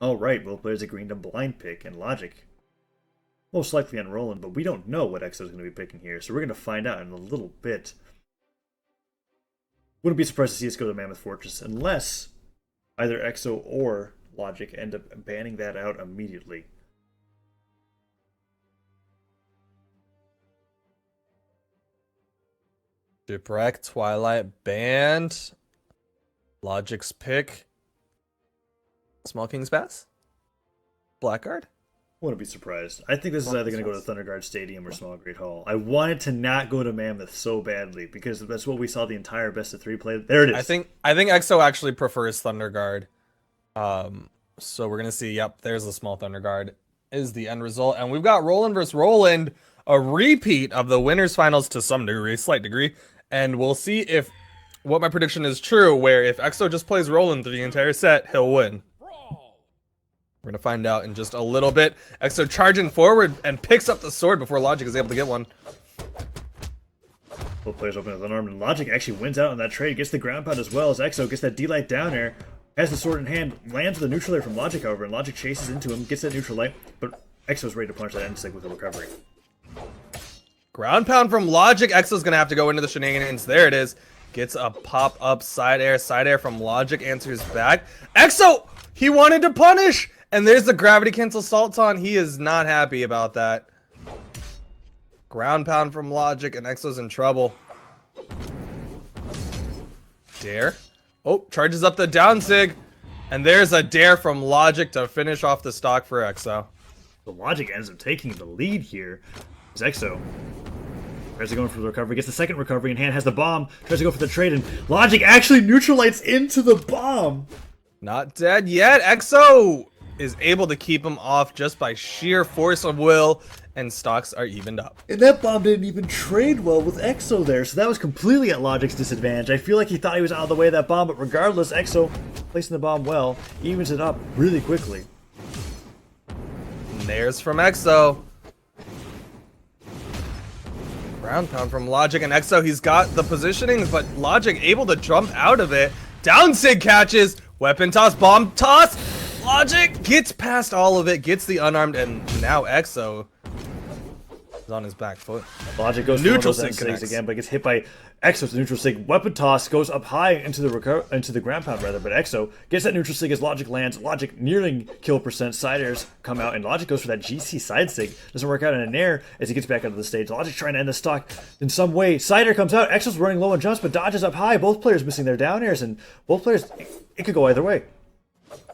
Alright, both players agreeing to blind pick and Logic. Most likely on Roland, but we don't know what Exo is going to be picking here, so we're going to find out in a little bit. Wouldn't be surprised to see us go to Mammoth Fortress unless either Exo or Logic end up banning that out immediately. Shipwreck, Twilight, banned. Logic's pick. Small King's Pass? Blackguard? Wouldn't be surprised. I think this is either going to go to Thunderguard Stadium or Small Great Hall. I wanted to not go to Mammoth so badly because that's what we saw the entire best of 3 play. There it is. I think EXO actually prefers Thunderguard. So we're gonna see. Yep, there's the small Thunderguard is the end result, and we've got Roland versus Roland, a repeat of the winners finals to some degree, slight degree, and we'll see if what my prediction is true. Where if EXO just plays Roland through the entire set, he'll win. We're gonna find out in just a little bit. EXO charging forward and picks up the sword before Logic is able to get one. Both players open with unarmed, and Logic actually wins out on that trade, gets the ground pound as well as Exo gets that D-Light down air, has the sword in hand, lands with a neutral air from Logic, however, and Logic chases into him, gets that neutral light, but Exo's ready to punish that end stick with a recovery. Ground pound from Logic. EXO's gonna have to go into the shenanigans. There it is. Gets a pop-up side air from Logic, answers back. EXO! He wanted to punish! And there's the gravity cancel Salton. He is not happy about that. Ground pound from Logic, and EXO's in trouble. Dare. Oh, charges up the down sig. And there's a dare from Logic to finish off the stock for EXO. The Logic ends up taking the lead here. As EXO tries to go in for the recovery, gets the second recovery in hand, has the bomb, tries to go for the trade, and Logic actually neutralizes into the bomb. Not dead yet. EXO is able to keep him off just by sheer force of will, and stocks are evened up. And that bomb didn't even trade well with Exo there, so that was completely at Logic's disadvantage. I feel like he thought he was out of the way of that bomb, but regardless, Exo placing the bomb well, evens it up really quickly. And there's from EXO. Ground pound from Logic, and EXO, he's got the positioning, but Logic able to jump out of it. Down sig catches, weapon toss, bomb toss. Logic gets past all of it, gets the unarmed, and now EXO is on his back foot. Logic goes neutral for one of sig those again, but gets hit by Exo's neutral sig. Weapon toss goes up high into the ground pound rather, but Exo gets that neutral sig as Logic lands. Logic nearing kill percent. Side airs come out, and Logic goes for that GC side sig. Doesn't work out in an air as he gets back onto the stage. Logic trying to end the stock in some way. Side air comes out. Exo's running low on jumps, but dodges up high. Both players missing their down airs, and both players, it could go either way.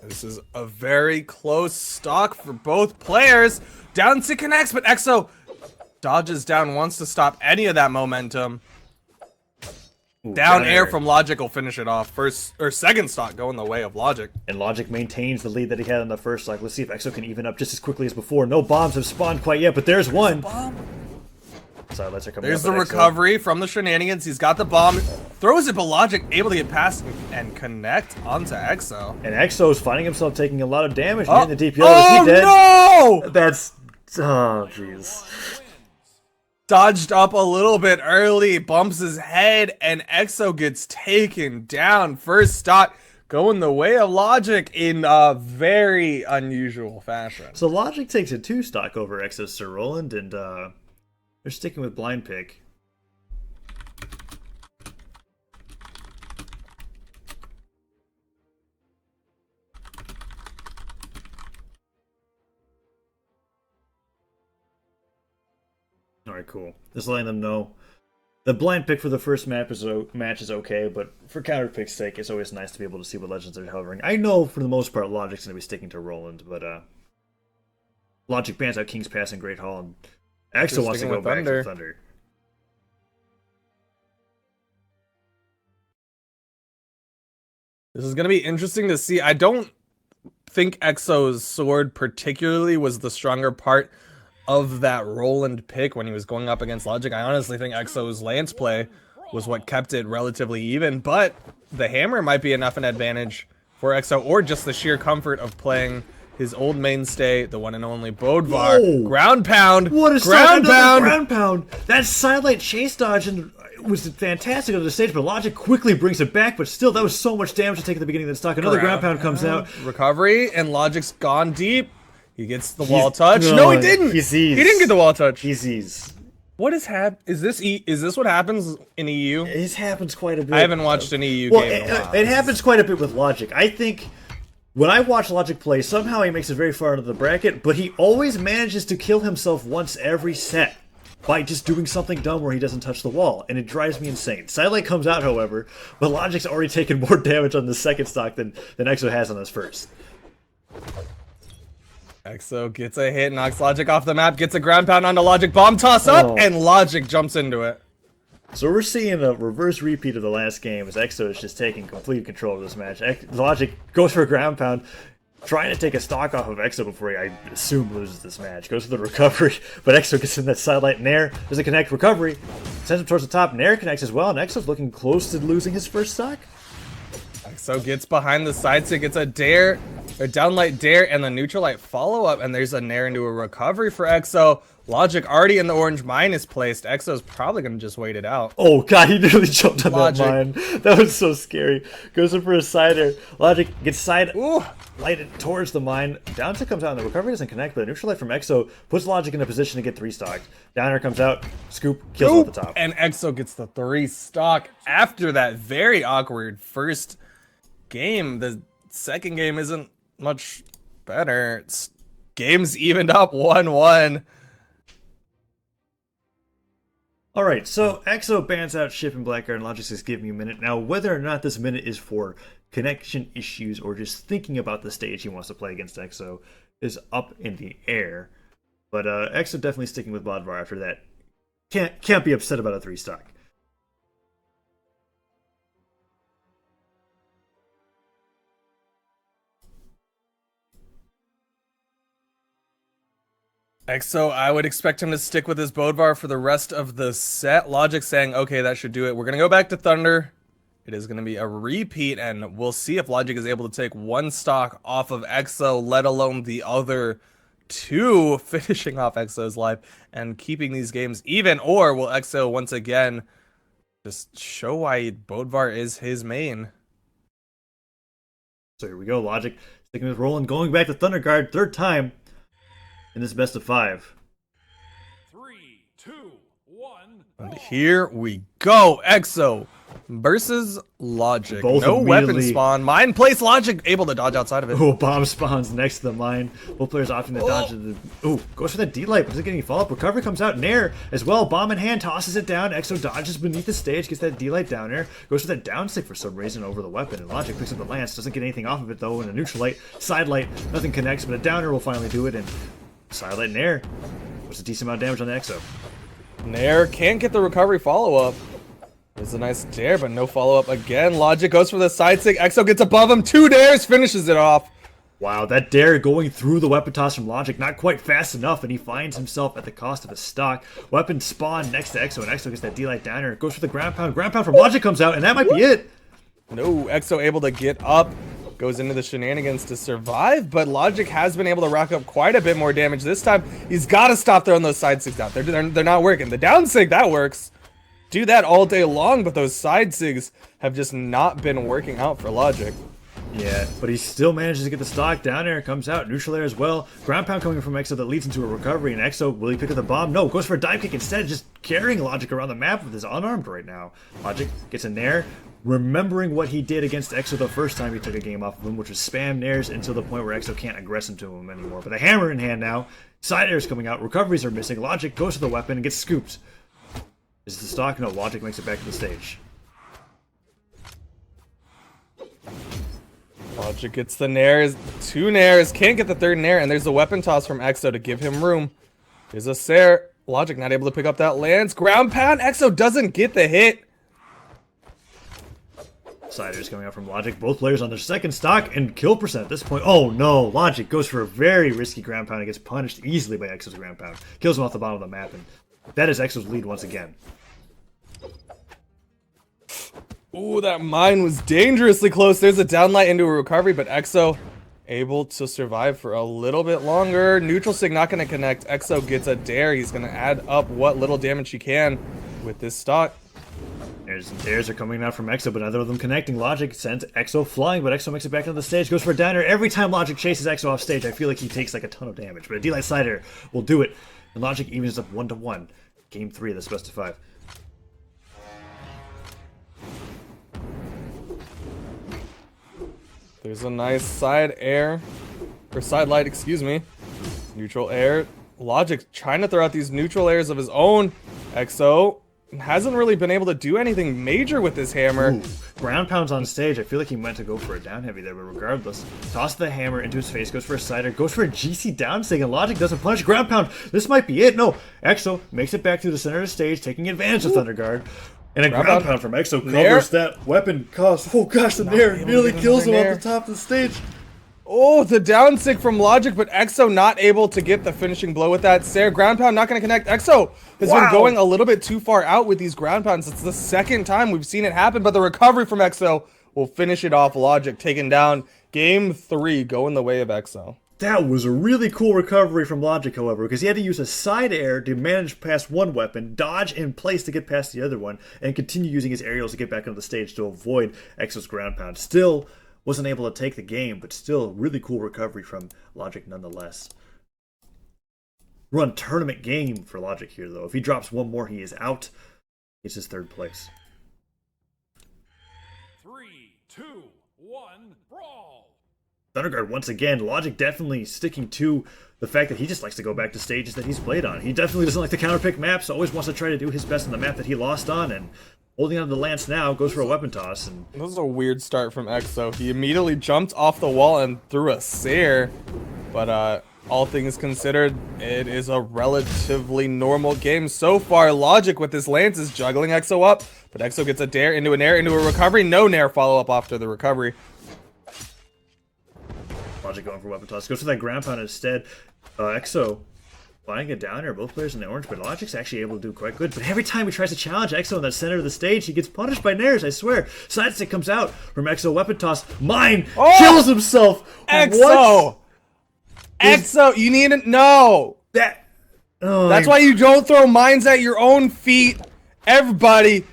This is a very close stock for both players. Down sig connects, but EXO dodges down, wants to stop any of that momentum. Down air from Logic will finish it off. First or second stock going the way of Logic. And Logic maintains the lead that he had on the first stock. Let's see if Exo can even up just as quickly as before. No bombs have spawned quite yet, but there's one. Sidelights are coming There's up, the recovery from the shenanigans. He's got the bomb. Throws it, but Logic able to get past and connect onto EXO. And Exo's finding himself taking a lot of damage in the DPO. Oh, Is he dead? no! That's... Oh, jeez. Dodged up a little bit early, bumps his head, and EXO gets taken down. First stock going the way of Logic in a very unusual fashion. So Logic takes a 2 stock over Exo's Sir Roland, and they're sticking with blind pick. Alright, cool. Just letting them know. The blind pick for the first match is okay, but for counter pick's sake, it's always nice to be able to see what legends are hovering. I know for the most part Logic's going to be sticking to Roland, but Logic bans out King's Pass and Great Hall, and Exo wants to go back to Thunder. This is going to be interesting to see. I don't think EXO's sword particularly was the stronger part of that Roland pick when he was going up against Logic. I honestly think EXO's lance play was what kept it relatively even, but the hammer might be enough an advantage for EXO, or just the sheer comfort of playing his old mainstay, the one and only Bodvar. Whoa. Ground pound! What a ground pound! Ground pound! That sidelight chase dodge, and it was fantastic on the stage, but Logec quickly brings it back, but still, that was so much damage to take at the beginning of the stock. Another ground pound comes out. Recovery, and Logic's gone deep. He gets the wall touch. No, he didn't. He sees. He didn't get the wall touch. He sees. What is is this what happens in EU? It happens quite a bit. I haven't watched an EU game in a while. It happens quite a bit with Logec. I think when I watch Logec play, somehow he makes it very far into the bracket, but he always manages to kill himself once every set by just doing something dumb where he doesn't touch the wall, and it drives me insane. Sidelight comes out, however, but Logic's already taken more damage on the second stock than Exo has on his first. Exo gets a hit, knocks Logec off the map, gets a ground pound onto Logec, bomb toss up, and Logec jumps into it. So we're seeing a reverse repeat of the last game as Exo is just taking complete control of this match. Logec goes for a ground pound, trying to take a stock off of Exo before he, I assume, loses this match. Goes for the recovery, but Exo gets in that sidelight. Nair doesn't connect. Recovery sends him towards the top. Nair connects as well, and Exo's looking close to losing his first stock. Exo gets behind the side stick, gets a dare, or downlight dare, and the neutral light follow up, and there's a Nair into a recovery for Exo. Logec already in the orange mine is placed. Exo's probably going to just wait it out. Oh god, he nearly jumped on that mine. That was so scary. Goes in for a sider. Logec gets side lighted towards the mine. Down tick comes out and the recovery doesn't connect, but a neutral light from Exo puts Logec in a position to get 3 stocked. Downer comes out, scoop, kills him at the top. And Exo gets the 3 stock after that very awkward first game. The second game isn't much better. Game's evened up 1-1. Alright, so Exo bans out Ship and Blackguard, and Logec says give me a minute. Now, whether or not this minute is for connection issues or just thinking about the stage he wants to play against Exo is up in the air. But Exo definitely sticking with Bodvar after that. Can't be upset about a 3 stock. Exo, I would expect him to stick with his Bodvar for the rest of the set. Logec saying, okay, that should do it. We're going to go back to Thunder. It is going to be a repeat, and we'll see if Logec is able to take 1 stock off of Exo, let alone the other 2, finishing off Exo's life and keeping these games even, or will Exo once again just show why Bodvar is his main? So here we go, Logec sticking with Roland, going back to Thunder Guard, 3rd time in this best of 5. 3, 2, 1. And here we go. Exo versus Logec. No weapon spawn. Mine place. Logec able to dodge outside of it. Oh, bomb spawns next to the mine. Both players opting to dodge the... Oh, goes for that D-light, but isn't getting follow-up. Recovery comes out. Nair as well. Bomb in hand, tosses it down. Exo dodges beneath the stage, gets that D-light down there. Goes for that down stick for some reason over the weapon. And Logec picks up the lance. Doesn't get anything off of it, though. And a neutral light, side light, nothing connects, but a downer will finally do it. And sidelight Nair was a decent amount of damage on the Exo. Nair can't get the recovery follow-up. There's a nice dare, but no follow-up again. Logec goes for the side stick. Exo gets above him. 2 dares, finishes it off. Wow, that dare going through the weapon toss from Logec, not quite fast enough, and he finds himself at the cost of a stock. Weapon spawn next to Exo, and Exo gets that D-light downer. Goes for the ground pound. Ground pound from Logec comes out, and that might be it. No, Exo able to get up. Goes into the shenanigans to survive, but Logec has been able to rack up quite a bit more damage this time. He's got to stop throwing those side sigs out. They're not working. The down sig, that works. Do that all day long, but those side sigs have just not been working out for Logec. Yeah, but he still manages to get the stock down there. Comes out, neutral air as well. Ground pound coming from Exo that leads into a recovery, and Exo, will he pick up the bomb? No, goes for a dive kick instead, just carrying Logec around the map with his unarmed right now. Logec gets in there, remembering what he did against Exo the first time he took a game off of him, which was spam nairs until the point where Exo can't aggress into him anymore. But the hammer in hand now, side airs coming out, recoveries are missing. Logec goes to the weapon and gets scooped. Is the stock? No, Logec makes it back to the stage. Logec gets the nairs, 2 nairs, can't get the 3rd nair, and there's a weapon toss from Exo to give him room. There's a Sair. Logec not able to pick up that lance. Ground pound. Exo doesn't get the hit. Siders coming out from Logec. Both players on their second stock and kill percent at this point. Oh no, Logec goes for a very risky ground pound and gets punished easily by Exo's ground pound. Kills him off the bottom of the map, and that is Exo's lead once again. Ooh, that mine was dangerously close. There's a downlight into a recovery, but Exo able to survive for a little bit longer. Neutral sig not going to connect. Exo gets a dare. He's going to add up what little damage he can with this stock. Nairs and dares are coming out from Exo, but neither of them connecting. Logic sends Exo flying, but Exo makes it back into the stage, goes for a downer. Every time Logic chases Exo off stage, I feel like he takes like a ton of damage, but a D-Light side air will do it. And Logic evens up 1-1. Game 3 of this best of 5. There's a nice side air, or side light, excuse me. Neutral air. Logic trying to throw out these neutral airs of his own. Exo hasn't really been able to do anything major with this hammer. Ooh, ground pounds on stage. I feel like he meant to go for a down heavy there, but regardless, toss the hammer into his face, goes for a cider, goes for a GC down stick, and Logic doesn't punish. Ground pound. This might be it. No, Exo makes it back to the center of the stage, taking advantage of Thunder Guard. And a ground pound from Exo covers that weapon cost. Oh gosh, the Nair nearly kills him off the top of the stage. Oh, the down stick from Logic, but Exo not able to get the finishing blow with that. Stair, ground pound not going to connect. Exo has been going a little bit too far out with these ground pounds. It's the second time we've seen it happen, but the recovery from Exo will finish it off. Logic taken down. Game 3 going the way of Exo. That was a really cool recovery from Logic, however, because he had to use a side air to manage past one weapon, dodge in place to get past the other one, and continue using his aerials to get back onto the stage to avoid Exo's ground pound. Still wasn't able to take the game, but still really cool recovery from Logic nonetheless. Run tournament game for Logic here, though. If he drops one more, he is out. It's his 3rd place. 3, 2, 1, brawl! Thunderguard once again. Logic definitely sticking to the fact that he just likes to go back to stages that he's played on. He definitely doesn't like to counterpick maps, always wants to try to do his best on the map that he lost on, and holding on to the lance now, goes for a weapon toss. And this is a weird start from Exo. He immediately jumped off the wall and threw a Sair. But all things considered, it is a relatively normal game so far. Logic with this lance is juggling Exo up, but Exo gets a dare into an air, into a recovery. No nair follow-up after the recovery. Logic going for weapon toss. Goes for that ground pound instead. Exo flying it down here, both players in the orange, but Logic's actually able to do quite good. But every time he tries to challenge Exo in that center of the stage, he gets punished by nairs, I swear. Side stick comes out from Exo, weapon toss. Mine kills himself. Exo! What? Exo, you need to know. That's why you don't throw mines at your own feet. Everybody,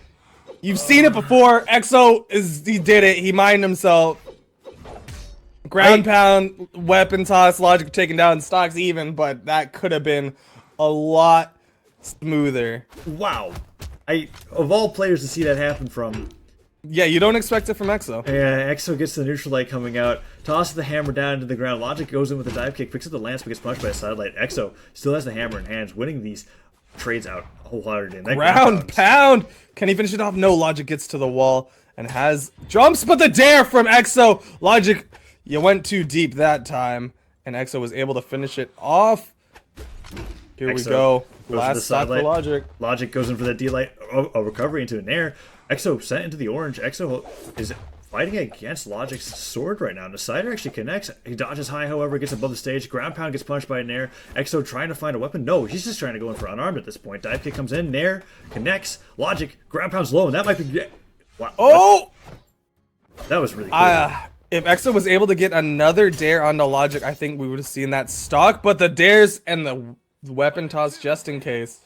you've seen it before. Exo, he did it. He mined himself. Ground pound, weapon toss, Logic taken down, stocks even, but that could have been a lot smoother. Wow. Of all players to see that happen from... Yeah, you don't expect it from Exo. Yeah, Exo gets the neutral light coming out, tosses the hammer down into the ground. Logic goes in with a dive kick, picks up the lance, but gets punched by a side light. Exo still has the hammer in hands, winning these trades out wholeheartedly. Ground pound! Can he finish it off? No, Logic gets to the wall and has jumps, but the dare from Exo! Logic... You went too deep that time, and Exo was able to finish it off. Here Exo we go. Goes Last stop for Logic. Logic goes in for the D-Light, a recovery into an air. Exo sent into the orange. Exo is fighting against Logic's sword right now. And the cider actually connects. He dodges high, however, gets above the stage. Ground pound gets punched by a nair. Exo trying to find a weapon. No, he's just trying to go in for unarmed at this point. Dive kick comes in. Nair connects. Logic. Ground pound's low, and that might be... Wow. Oh! That was really cool. If Exo was able to get another dare onto Logic, I think we would have seen that stock. But the dares and the weapon toss just in case.